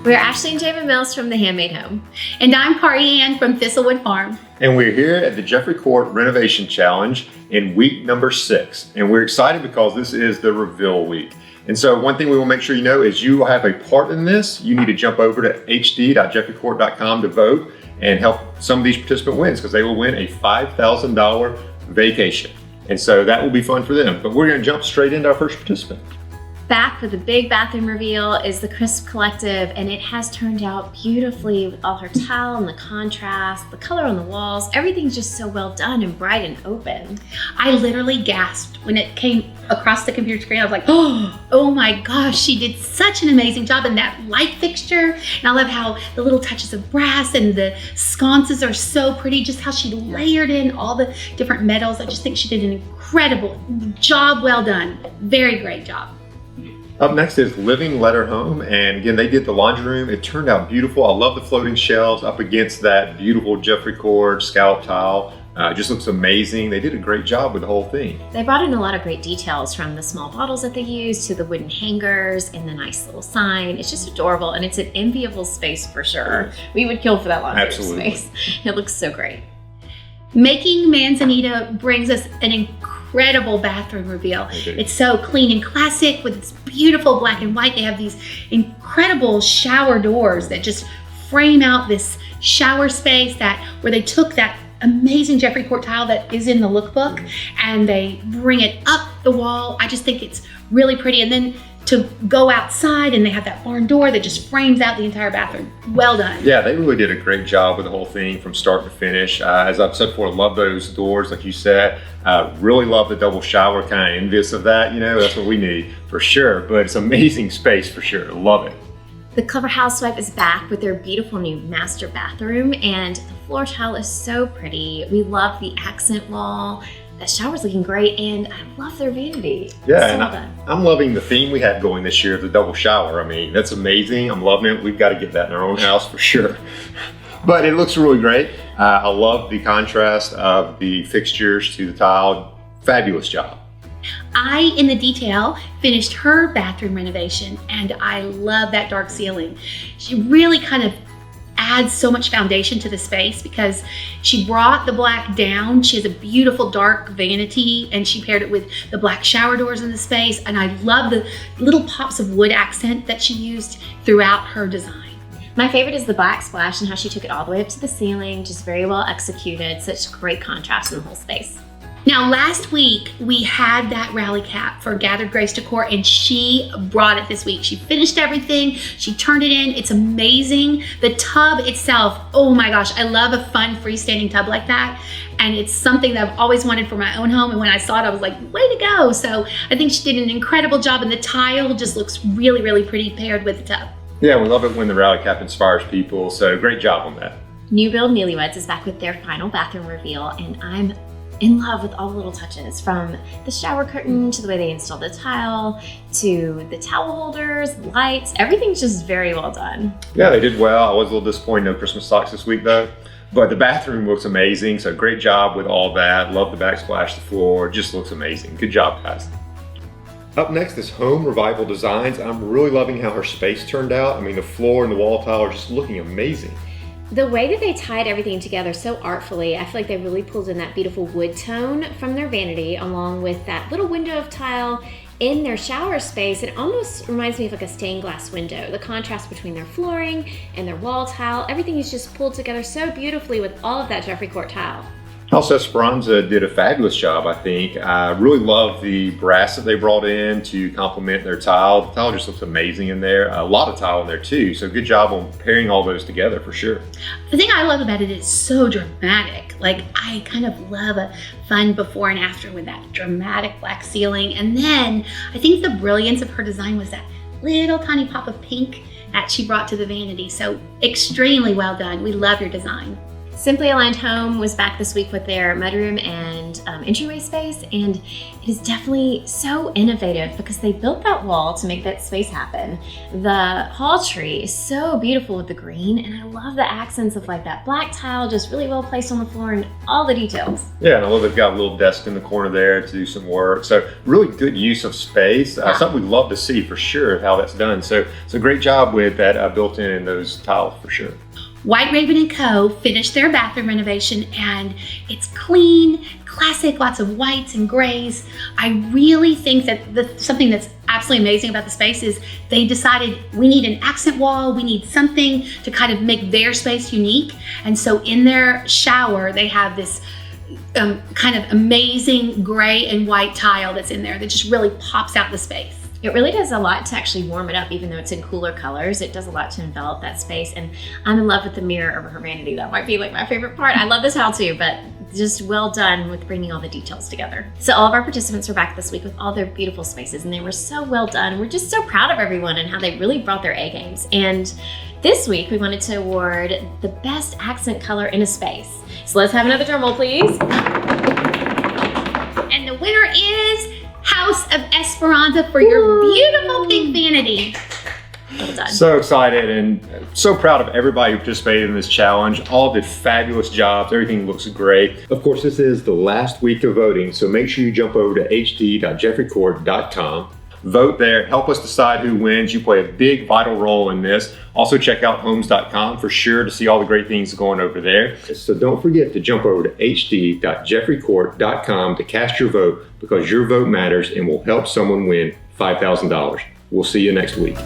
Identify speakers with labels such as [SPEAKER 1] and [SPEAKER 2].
[SPEAKER 1] We're Ashley and Jamin Mills from The Handmade Home.
[SPEAKER 2] And I'm KariAnne from Thistlewood Farm.
[SPEAKER 3] And we're here at the Jeffrey Court Renovation Challenge in week number 6. And we're excited because this is the reveal week. And so one thing we will make sure you know is you will have a part in this. You need to jump over to hd.jeffreycourt.com to vote and help some of these participant wins, because they will win a $5,000 vacation. And so that will be fun for them. But we're going to jump straight into our first participant.
[SPEAKER 1] Back with the big bathroom reveal is the Crisp Collective, and it has turned out beautifully with all her tile and the contrast, the color on the walls. Everything's just so well done and bright and open.
[SPEAKER 2] I literally gasped when it came across the computer screen. I was like, oh my gosh, she did such an amazing job in that light fixture. And I love how the little touches of brass and the sconces are so pretty, just how she layered in all the different metals. I just think she did an incredible job. Well done. Very great job.
[SPEAKER 3] Up next is Living Letter Home, and again, they did the laundry room. It turned out beautiful. I love the floating shelves up against that beautiful Jeffrey Court scallop tile. It just looks amazing. They did a great job with the whole thing.
[SPEAKER 1] They brought in a lot of great details, from the small bottles that they used to the wooden hangers and the nice little sign. It's just adorable, and it's an enviable space for sure. We would kill for that laundry space. It looks so great.
[SPEAKER 2] Making Manzanita brings us an incredible bathroom reveal. It's so clean and classic with its beautiful black and white. They have these incredible shower doors that just frame out this shower space where they took that amazing Jeffrey Court tile that is in the lookbook and they bring it up the wall. I just think it's really pretty. And then to go outside, and they have that barn door that just frames out the entire bathroom. Well done.
[SPEAKER 3] Yeah, they really did a great job with the whole thing from start to finish. As I've said before, love those doors, like you said. Really love the double shower, kind of envious of that. You know, that's what we need for sure. But it's amazing space for sure. Love it.
[SPEAKER 1] The Clever Housewife is back with their beautiful new master bathroom, and the floor tile is so pretty. We love the accent wall. The shower's looking great, and I love their vanity.
[SPEAKER 3] Yeah, and I'm loving the theme we have going this year of the double shower. I mean, that's amazing. I'm loving it. We've got to get that in our own house for sure. But it looks really great. I love the contrast of the fixtures to the tile. Fabulous job.
[SPEAKER 2] I, in the detail, finished her bathroom renovation, and I love that dark ceiling. She really kind of adds so much foundation to the space because she brought the black down. She has a beautiful dark vanity, and she paired it with the black shower doors in the space. And I love the little pops of wood accent that she used throughout her design.
[SPEAKER 1] My favorite is the black splash and how she took it all the way up to the ceiling. Just very well executed. Such great contrast in the whole space.
[SPEAKER 2] Now, last week we had that rally cap for Gathered Grace Decor, and she brought it this week. She finished everything. She turned it in. It's amazing. The tub itself, oh my gosh, I love a fun freestanding tub like that. And it's something that I've always wanted for my own home. And when I saw it, I was like, way to go. So I think she did an incredible job, and the tile just looks really, really pretty paired with the tub.
[SPEAKER 3] Yeah, we love it when the rally cap inspires people. So great job on that.
[SPEAKER 1] New Build Newlyweds is back with their final bathroom reveal, and I'm in love with all the little touches, from the shower curtain to the way they installed the tile to the towel holders, lights. Everything's just very well done.
[SPEAKER 3] Yeah, they did well. I was a little disappointed no Christmas socks this week though, but the bathroom looks amazing. So great job with all that. Love the backsplash, the floor, just looks amazing. Good job, guys. Up next is Home Revival Designs. I'm really loving how her space turned out. I mean, the floor and the wall tile are just looking amazing.
[SPEAKER 1] The way that they tied everything together so artfully, I feel like they really pulled in that beautiful wood tone from their vanity, along with that little window of tile in their shower space. It almost reminds me of like a stained glass window. The contrast between their flooring and their wall tile, everything is just pulled together so beautifully with all of that Jeffrey Court tile.
[SPEAKER 3] House Esperanza did a fabulous job, I think. I really love the brass that they brought in to complement their tile. The tile just looks amazing in there. A lot of tile in there too, so good job on pairing all those together for sure.
[SPEAKER 2] The thing I love about it is so dramatic. Like, I kind of love a fun before and after with that dramatic black ceiling. And then I think the brilliance of her design was that little tiny pop of pink that she brought to the vanity. So extremely well done. We love your design.
[SPEAKER 1] Simply Aligned Home was back this week with their mudroom and entryway space, and it is definitely so innovative because they built that wall to make that space happen. The hall tree is so beautiful with the green, and I love the accents of like that black tile just really well placed on the floor and all the details.
[SPEAKER 3] Yeah, and I love they've got a little desk in the corner there to do some work. So really good use of space. Something we'd love to see for sure how that's done. So it's a great job with that built in and those tiles for sure.
[SPEAKER 2] White Raven & Co. finished their bathroom renovation, and it's clean, classic, lots of whites and grays. I really think that something that's absolutely amazing about the space is they decided we need an accent wall, we need something to kind of make their space unique. And so in their shower, they have this kind of amazing gray and white tile that's in there that just really pops out the space.
[SPEAKER 1] It really does a lot to actually warm it up, even though it's in cooler colors. It does a lot to envelop that space, and I'm in love with the mirror over her vanity. That might be like my favorite part. I love this tile too, but just well done with bringing all the details together. So all of our participants were back this week with all their beautiful spaces, and they were so well done. We're just so proud of everyone and how they really brought their A games. And this week we wanted to award the best accent color in a space. So let's have another drum roll, please.
[SPEAKER 2] And the winner is House of Esperanza for your beautiful pink vanity.
[SPEAKER 1] Well done.
[SPEAKER 3] So excited and so proud of everybody who participated in this challenge. All did fabulous jobs. Everything looks great. Of course, this is the last week of voting, so make sure you jump over to hd.jeffreycourt.com. Vote there, help us decide who wins. You play a big, vital role in this. Also check out homes.com for sure to see all the great things going over there. So don't forget to jump over to hd.jeffreycourt.com to cast your vote, because your vote matters and will help someone win $5,000. We'll see you next week.